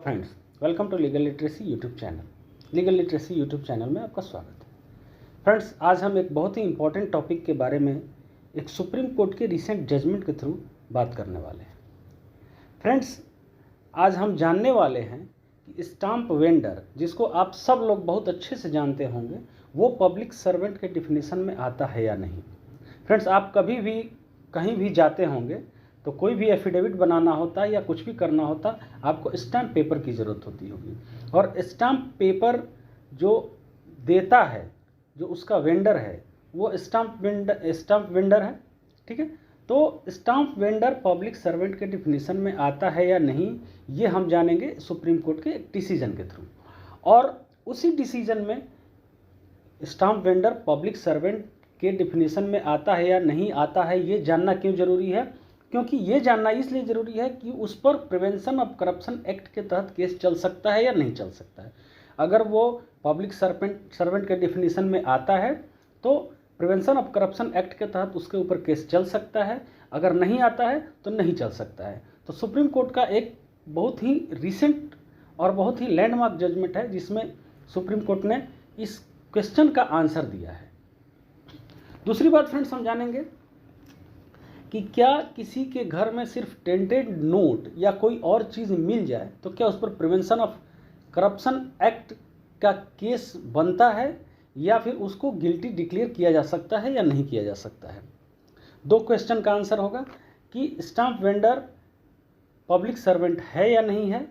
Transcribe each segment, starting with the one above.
Friends, welcome to legal literacy YouTube channel. Legal literacy YouTube channel में आपका स्वागत है। फ्रेंड्स, आज हम एक बहुत ही इंपॉर्टेंट टॉपिक के बारे में एक सुप्रीम कोर्ट के रिसेंट जजमेंट के थ्रू बात करने वाले हैं। फ्रेंड्स, आज हम जानने वाले हैं कि स्टाम्प वेंडर, जिसको आप सब लोग बहुत अच्छे से जानते होंगे, वो पब्लिक सर्वेंट के डिफिनीशन में आता है या नहीं। फ्रेंड्स, आप कभी भी कहीं भी जाते होंगे तो कोई भी एफिडेविट बनाना होता है या कुछ भी करना होता, आपको स्टैम्प पेपर की ज़रूरत होती होगी। और स्टैम्प पेपर जो देता है, जो उसका वेंडर है, वो स्टैम्प वेंडर है। ठीक है, तो स्टैम्प वेंडर पब्लिक सर्वेंट के डिफिनीशन में आता है या नहीं, ये हम जानेंगे सुप्रीम कोर्ट के एक डिसीजन के थ्रू। और उसी डिसीजन में स्टैम्प वेंडर पब्लिक सर्वेंट के डिफिनीशन में आता है या नहीं आता है, ये जानना क्यों जरूरी है? क्योंकि ये जानना इसलिए ज़रूरी है कि उस पर प्रिवेंशन ऑफ करप्शन एक्ट के तहत केस चल सकता है या नहीं चल सकता है। अगर वो पब्लिक सर्वेंट के डिफिनीशन में आता है तो प्रिवेंशन ऑफ करप्शन एक्ट के तहत उसके ऊपर केस चल सकता है, अगर नहीं आता है तो नहीं चल सकता है। तो सुप्रीम कोर्ट का एक बहुत ही रिसेंट और बहुत ही लैंडमार्क जजमेंट है, जिसमें सुप्रीम कोर्ट ने इस क्वेश्चन का आंसर दिया है। दूसरी बात फ्रेंड्स, हम जानेंगे कि क्या किसी के घर में सिर्फ टेंटेड नोट या कोई और चीज़ मिल जाए तो क्या उस पर प्रिवेंशन ऑफ करप्शन एक्ट का केस बनता है, या फिर उसको गिल्टी डिक्लेयर किया जा सकता है या नहीं किया जा सकता है। दो क्वेश्चन का आंसर होगा कि स्टैम्प वेंडर पब्लिक सर्वेंट है या नहीं है,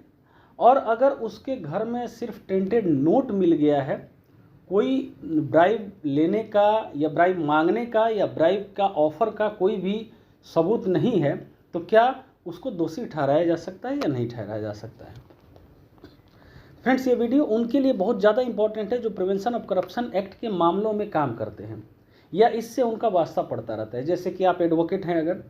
और अगर उसके घर में सिर्फ टेंटेड नोट मिल गया है, कोई ब्राइब लेने का या ब्राइब मांगने का या ब्राइब का ऑफर का कोई भी सबूत नहीं है, तो क्या उसको दोषी ठहराया जा सकता है या नहीं ठहराया जा सकता है। फ्रेंड्स, ये वीडियो उनके लिए बहुत ज़्यादा इंपॉर्टेंट है जो प्रिवेंशन ऑफ करप्शन एक्ट के मामलों में काम करते हैं या इससे उनका वास्ता पड़ता रहता है। जैसे कि आप एडवोकेट हैं अगर,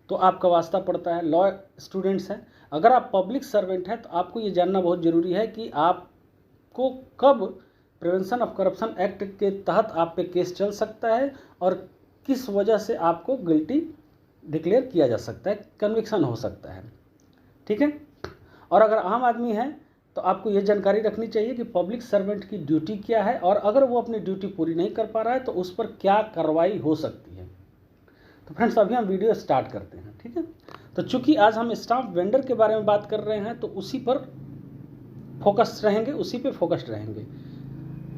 तो आपका वास्ता पड़ता है, लॉ स्टूडेंट्स हैं, अगर आप पब्लिक सर्वेंट हैं, तो आपको ये जानना बहुत ज़रूरी है कि आपको कब प्रिवेंशन ऑफ करप्शन एक्ट के तहत आप पे केस चल सकता है और किस वजह से आपको गिल्टी डिक्लेयर किया जा सकता है, कन्विक्शन हो सकता है। ठीक है, और अगर आम आदमी है तो आपको ये जानकारी रखनी चाहिए कि पब्लिक सर्वेंट की ड्यूटी क्या है, और अगर वो अपनी ड्यूटी पूरी नहीं कर पा रहा है तो उस पर क्या कार्रवाई हो सकती है। तो फ्रेंड्स, अभी हम वीडियो स्टार्ट करते हैं। ठीक है, तो चूंकि आज हम स्टैम्प वेंडर के बारे में बात कर रहे हैं तो उसी पर फोकस रहेंगे, उसी पे फोकस्ड रहेंगे।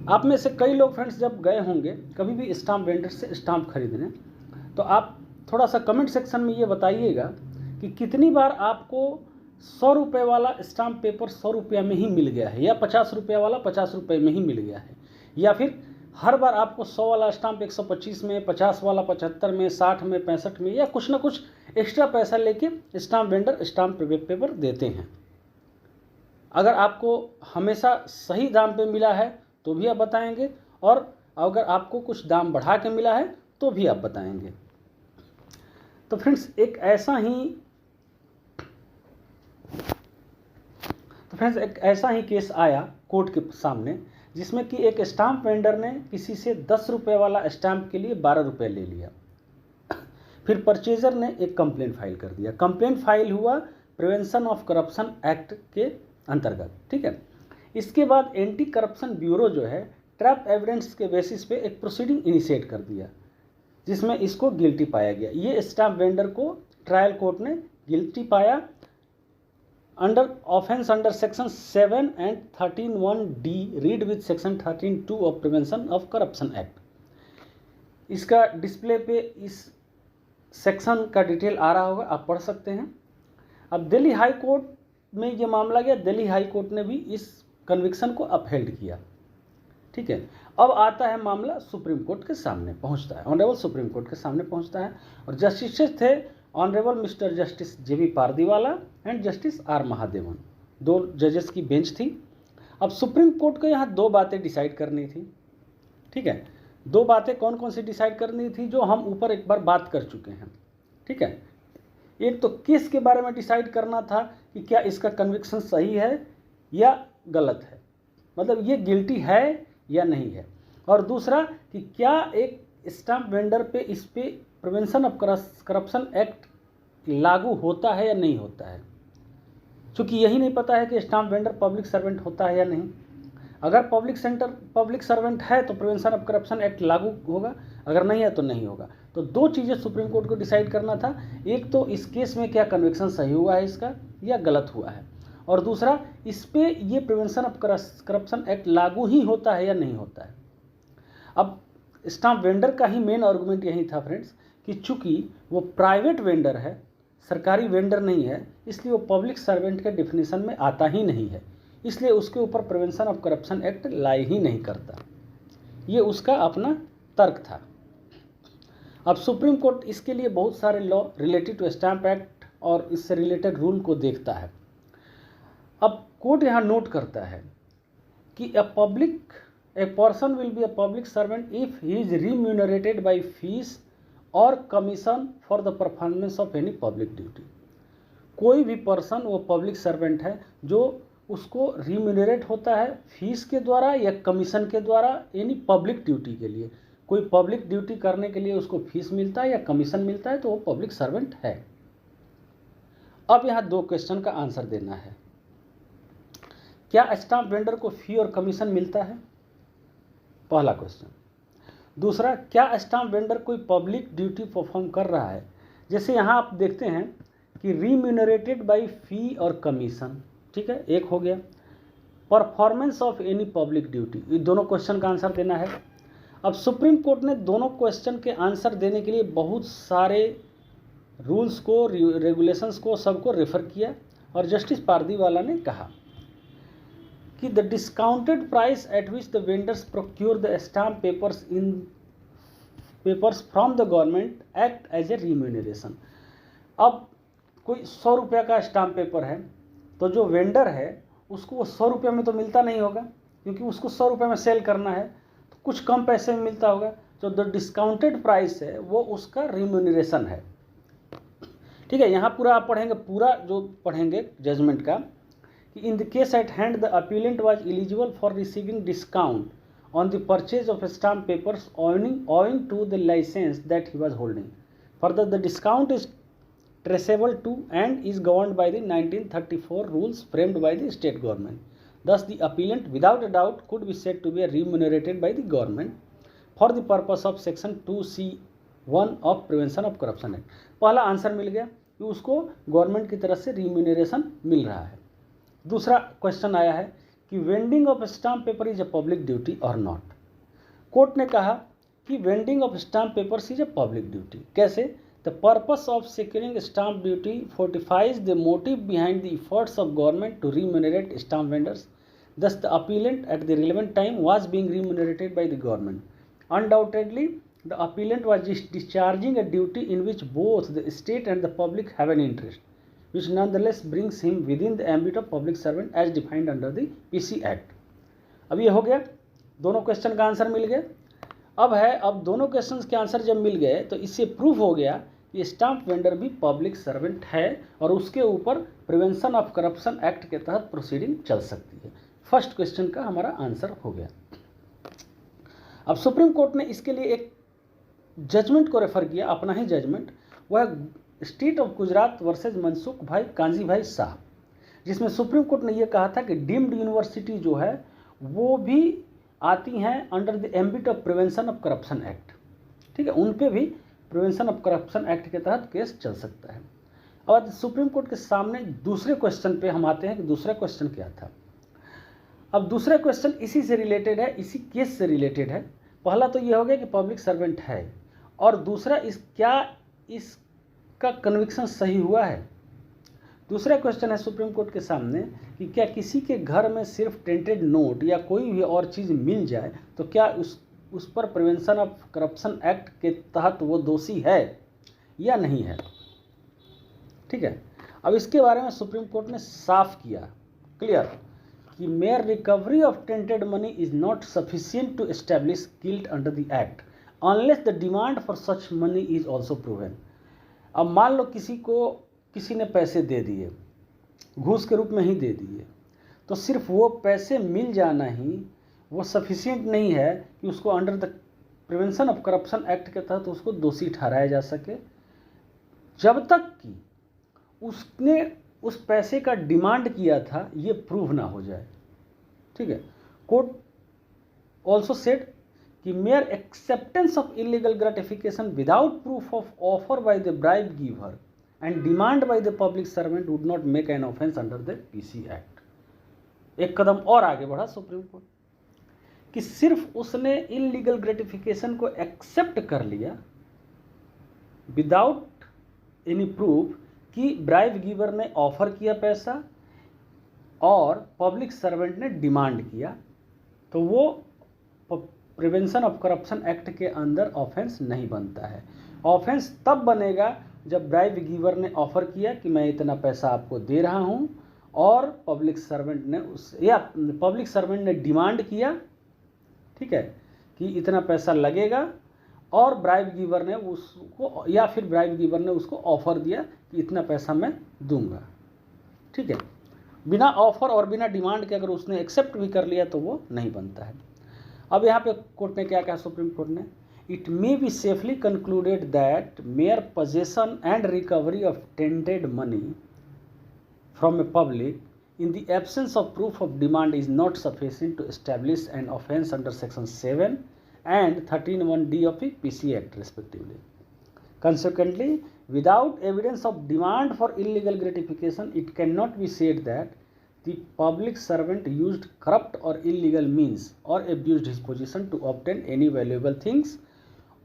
आप में से कई लोग फ्रेंड्स जब गए होंगे कभी भी स्टैम्प वेंडर से स्टैम्प खरीदने, तो आप थोड़ा सा कमेंट सेक्शन में ये बताइएगा कि कितनी बार आपको 100 रुपये वाला स्टाम्प पेपर 100 रुपये में ही मिल गया है, या 50 रुपये वाला 50 रुपये में ही मिल गया है, या फिर हर बार आपको 100 वाला स्टाम्प 125 में, 50 वाला 75 में, 60 में, 65 में, या कुछ ना कुछ एक्स्ट्रा पैसा लेके स्टाम्प वेंडर स्टाम्प पेपर देते हैं। अगर आपको हमेशा सही दाम पे मिला है तो भी आप बताएंगे, और अगर आपको कुछ दाम बढ़ा के मिला है तो भी आप बताएंगे। तो फ्रेंड्स, एक ऐसा ही केस आया कोर्ट के सामने, जिसमें कि एक स्टाम्प वेंडर ने किसी से 10 रुपये वाला स्टाम्प के लिए 12 रुपये ले लिया। फिर परचेजर ने एक कंप्लेंट फाइल कर दिया। कंप्लेंट फाइल हुआ प्रिवेंशन ऑफ करप्शन एक्ट के अंतर्गत। ठीक है, इसके बाद एंटी करप्शन ब्यूरो जो है ट्रैप एविडेंस के बेसिस पे एक प्रोसीडिंग इनिशिएट कर दिया, जिसमें इसको गिल्टी पाया गया। ये स्टैम्प वेंडर को ट्रायल कोर्ट ने गिल्टी पाया under offence under section 7 and 13(1)D read with section 13(2) of prevention of corruption act. इसका डिस्प्ले पे इस सेक्शन का डिटेल आ रहा होगा, आप पढ़ सकते हैं। अब दिल्ली हाई कोर्ट में ये मामला गया, दिल्ली हाई कोर्ट ने भी इस कन्विक्शन को अपहेल्ड किया। ठीक है, अब आता है मामला सुप्रीम कोर्ट के सामने पहुंचता है, ऑनरेबल सुप्रीम कोर्ट के सामने पहुंचता है, और जस्टिसेस थे honourable mister justice JB Pardiwala and justice R Mahadevan, दो जजेस की बेंच थी। अब सुप्रीम कोर्ट को यहाँ दो बातें डिसाइड करनी थी। ठीक है, दो बातें कौन कौन सी डिसाइड करनी थी, जो हम ऊपर एक बार बात कर चुके हैं। ठीक है, एक तो केस के बारे में डिसाइड करना था कि क्या इसका कन्विक्शन सही है या गलत है, मतलब ये गिल्टी है या नहीं है, और दूसरा कि क्या एक स्टैम्प वेंडर पे इस पे प्रिवेंशन ऑफ करप्शन एक्ट लागू होता है या नहीं होता है। चूँकि यही नहीं पता है कि स्टाम्प वेंडर पब्लिक सर्वेंट होता है या नहीं। अगर पब्लिक सर्वेंट है तो प्रिवेंशन ऑफ करप्शन एक्ट लागू होगा, अगर नहीं है तो नहीं होगा। तो दो चीज़ें सुप्रीम कोर्ट को डिसाइड करना था, एक तो इस केस में क्या कन्विक्शन सही हुआ है इसका या गलत हुआ है, और दूसरा इस पे ये प्रिवेंशन ऑफ करप्शन एक्ट लागू ही होता है या नहीं होता है। अब स्टाम्प वेंडर का ही मेन आर्गूमेंट यही था फ्रेंड्स कि चूँकि वो प्राइवेट वेंडर है, सरकारी वेंडर नहीं है, इसलिए वो पब्लिक सर्वेंट के डिफिनीशन में आता ही नहीं है, इसलिए उसके ऊपर प्रिवेंशन ऑफ करप्शन एक्ट लाई ही नहीं करता। ये उसका अपना तर्क था। अब सुप्रीम कोर्ट इसके लिए बहुत सारे law related to stamp act और इससे रिलेटेड रूल को देखता है। अब कोर्ट यहाँ नोट करता है कि a person will be a public servant if he is remunerated by fees और commission for the performance of any public duty. कोई भी पर्सन वो पब्लिक सर्वेंट है जो उसको रिम्यूनरेट होता है फीस के द्वारा या कमीशन के द्वारा एनी पब्लिक ड्यूटी के लिए। कोई पब्लिक ड्यूटी करने के लिए उसको फीस मिलता है या कमीशन मिलता है तो वो पब्लिक सर्वेंट है। अब यहाँ दो क्वेश्चन का आंसर देना है। क्या स्टाम्प वेंडर को फी और कमीशन मिलता है? पहला क्वेश्चन। दूसरा, क्या स्टाम्प वेंडर कोई पब्लिक ड्यूटी परफॉर्म कर रहा है? जैसे यहाँ आप देखते हैं कि रिम्यूनरेटेड बाय फी और कमीशन, ठीक है, एक हो गया। Performance of any public duty, ये दोनों क्वेश्चन का आंसर देना है। अब सुप्रीम कोर्ट ने दोनों क्वेश्चन के आंसर देने के लिए बहुत सारे रूल्स को, रेगुलेशंस को, सबको रेफर किया और जस्टिस पारदीवाला ने कहा कि the discounted price at which the vendors procure the stamp papers from the government act as a remuneration. अब कोई 100 रुपये का स्टाम्प पेपर है तो जो वेंडर है उसको वो 100 रुपये में तो मिलता नहीं होगा, क्योंकि उसको 100 रुपये में सेल करना है, तो कुछ कम पैसे में मिलता होगा। जो द डिस्काउंटेड प्राइस है वो उसका रिम्यूनरेशन है। ठीक है, यहाँ पूरा आप पढ़ेंगे, पूरा जो पढ़ेंगे जजमेंट का, कि in the case at hand the appellate was eligible for receiving discount on the purchase of stamp papers owing to the license that he was holding. Further, the discount is traceable to and is governed by the 1934 rules framed by the state government. Thus, the appellant without a doubt could be said to be remunerated by the government for the purpose of section 2C1 of Prevention of Corruption Act. पहला answer मिल गया कि उसको government की तरफ से remuneration मिल रहा है। दूसरा क्वेश्चन आया है कि vending of stamp paper is a public duty और नॉट। कोर्ट ने कहा कि vending of stamp papers is a public duty. कैसे? The purpose of securing stamp duty fortifies the motive behind the efforts of government to remunerate stamp vendors. Thus, the appellant at the relevant time was being remunerated by the government. Undoubtedly, the appellant was discharging a duty in which both the state and the public have an interest, which nonetheless brings him within the ambit of public servant as defined under the PC Act. अब ये हो गया, दोनों question का answer मिल गया। अब दोनों question के आंसर जब मिल गए तो इससे प्रूफ हो गया कि स्टाम्प वेंडर भी पब्लिक सर्वेंट है और उसके ऊपर प्रिवेंशन ऑफ करप्शन एक्ट के तहत प्रोसीडिंग चल सकती है। फर्स्ट क्वेश्चन का हमारा आंसर हो गया। अब सुप्रीम कोर्ट ने इसके लिए एक जजमेंट को रेफर किया, अपना ही जजमेंट, वह state of Gujarat versus Mansukh भाई कांजी भाई शाह, जिसमें सुप्रीम कोर्ट ने यह कहा था कि डीम्ड यूनिवर्सिटी जो है वो भी आती हैं under the ambit of prevention of corruption act. ठीक है, उन पे भी प्रिवेंशन ऑफ करप्शन एक्ट के तहत केस चल सकता है। अब सुप्रीम कोर्ट के सामने दूसरे क्वेश्चन पे हम आते हैं कि दूसरा क्वेश्चन क्या था। अब दूसरा क्वेश्चन इसी से रिलेटेड है, इसी केस से रिलेटेड है। पहला तो ये हो गया कि पब्लिक सर्वेंट है, और दूसरा इसका कन्विक्शन सही हुआ है। दूसरा क्वेश्चन है सुप्रीम कोर्ट के सामने कि क्या किसी के घर में सिर्फ टेंटेड नोट या कोई भी और चीज़ मिल जाए तो क्या उस पर प्रिवेंशन ऑफ करप्शन एक्ट के तहत वो दोषी है या नहीं है। ठीक है, अब इसके बारे में सुप्रीम कोर्ट ने साफ किया, क्लियर, कि mere recovery of tainted money is not sufficient to establish guilt under the act unless the demand for such money is also proven. अब मान लो किसी ने पैसे दे दिए, घूस के रूप में ही दे दिए, तो सिर्फ वो पैसे मिल जाना ही वो सफिशिएंट नहीं है कि उसको under the prevention of corruption act के तहत उसको दोषी ठहराया जा सके, जब तक कि उसने उस पैसे का डिमांड किया था ये प्रूव ना हो जाए। ठीक है। कोर्ट ऑल्सो सेड कि mayor acceptance of illegal gratification without proof of offer by the bribe giver and demand by the public servant would not make an offence under the PC act. एक कदम और आगे बढ़ा supreme court कि सिर्फ उसने illegal gratification को accept कर लिया विदाउट एनी प्रूफ कि ब्राइब गिवर ने ऑफर किया पैसा और पब्लिक सर्वेंट ने डिमांड किया, तो वो प्रिवेंशन ऑफ करप्शन एक्ट के अंदर ऑफेंस नहीं बनता है। ऑफेंस तब बनेगा जब ब्राइब गिवर ने ऑफर किया कि मैं इतना पैसा आपको दे रहा हूं और पब्लिक सर्वेंट ने डिमांड किया, ठीक है, कि इतना पैसा लगेगा और ब्राइब गिवर ने उसको या फिर ब्राइब गिवर ने उसको ऑफर दिया कि इतना पैसा मैं दूंगा। ठीक है। बिना ऑफर और बिना डिमांड के अगर उसने एक्सेप्ट भी कर लिया तो वो नहीं बनता है। अब यहाँ पे कोर्ट ने क्या कहा, सुप्रीम कोर्ट ने, it may be safely concluded that mere possession and recovery of tainted money from a public in the absence of proof of demand is not sufficient to establish an offence under section 7 and 13(1)(d) of the PC Act respectively. Consequently, without evidence of demand for illegal gratification, it cannot be said that the public servant used corrupt or illegal means or abused his position to obtain any valuable things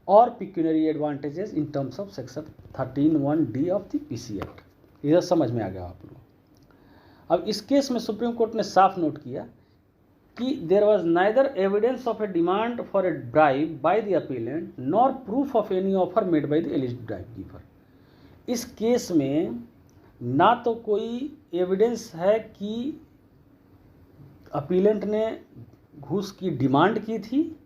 or pecuniary advantages in terms of section 13(1)(d) of the PC Act. इधर समझ में आ गया आप लोग। अब इस case में supreme court ने साफ नोट किया कि there was neither evidence of a demand for a bribe by the appellant nor proof of any offer made by the alleged bribe giver. इस केस में ना तो कोई एविडेंस है कि अपीलेंट ने घूस की डिमांड की थी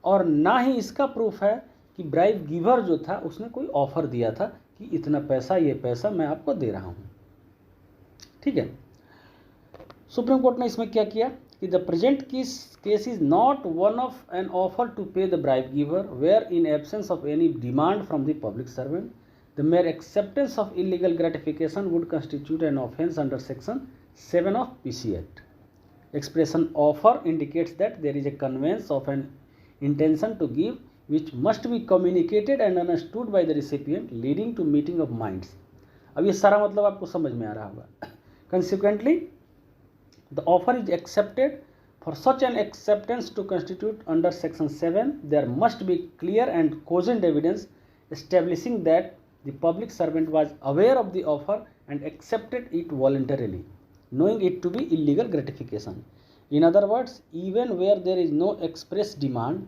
और ना ही इसका प्रूफ है कि ब्राइब गिवर जो था उसने कोई ऑफर दिया था कि इतना पैसा, ये पैसा मैं आपको दे रहा हूँ। ठीक है। सुप्रीम कोर्ट ने इसमें क्या किया कि the present case is not one of an offer to pay the bribe giver wherein absence of any demand from the public servant the mere acceptance of illegal gratification would constitute an offence under section 7 of PC act. Expression offer indicates that there is a conveyance of an intention to give which must be communicated and understood by the recipient leading to meeting of minds। अब ये सारा मतलब आपको समझ में आ रहा होगा। Consequently, the offer is accepted. For such an acceptance to constitute under section 7, there must be clear and cogent evidence establishing that the public servant was aware of the offer and accepted it voluntarily, knowing it to be illegal gratification. In other words, even where there is no express demand,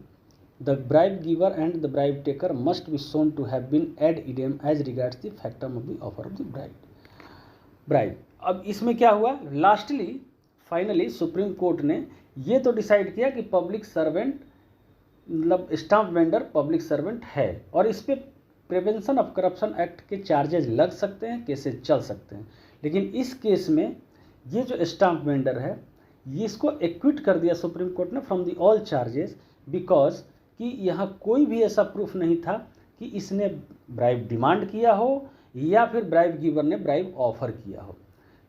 the bribe giver and the bribe taker must be shown to have been ad idem as regards the factum of the offer of the bribe। अब इसमें क्या हुआ, lastly finally supreme court ने ये तो decide किया कि public servant मतलब स्टाम्प वेंडर पब्लिक सर्वेंट है और इस पे प्रिवेंशन ऑफ करप्शन एक्ट के चार्जेस लग सकते हैं, केसेस चल सकते हैं। लेकिन इस केस में ये जो स्टाम्प वेंडर है ये इसको एक्विट कर दिया सुप्रीम कोर्ट ने from the all charges, because कि यहाँ कोई भी ऐसा प्रूफ नहीं था कि इसने ब्राइब डिमांड किया हो या फिर ब्राइब गिवर ने ब्राइब ऑफर किया हो।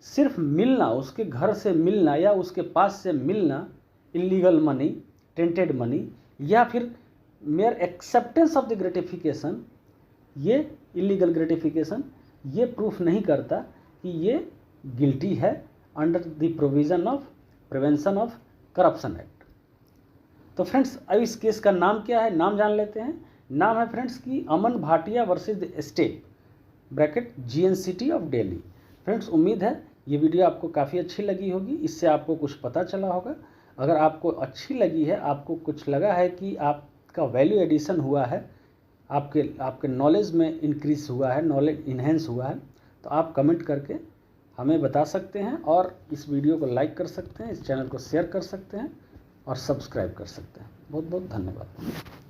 सिर्फ मिलना, उसके घर से मिलना या उसके पास से मिलना इलीगल मनी, टेंटेड मनी या फिर mayor acceptance of the gratification, ये इलीगल ग्रेटिफिकेशन ये प्रूफ नहीं करता कि ये गिल्टी है under the provision of prevention of corruption act. तो फ्रेंड्स अब इस केस का नाम क्या है, नाम जान लेते हैं। नाम है फ्रेंड्स की Aman Bhatia versus the state bracket GNCT of Delhi. Friends उम्मीद है ये वीडियो आपको काफ़ी अच्छी लगी होगी, इससे आपको कुछ पता चला होगा। अगर आपको अच्छी लगी है, आपको कुछ लगा है कि आपका वैल्यू एडिशन हुआ है, आपके नॉलेज में इंक्रीज हुआ है, नॉलेज इन्हेंस हुआ है, तो आप कमेंट करके हमें बता सकते हैं और इस वीडियो को लाइक कर सकते हैं, इस चैनल को शेयर कर सकते हैं और सब्सक्राइब कर सकते हैं। बहुत बहुत धन्यवाद।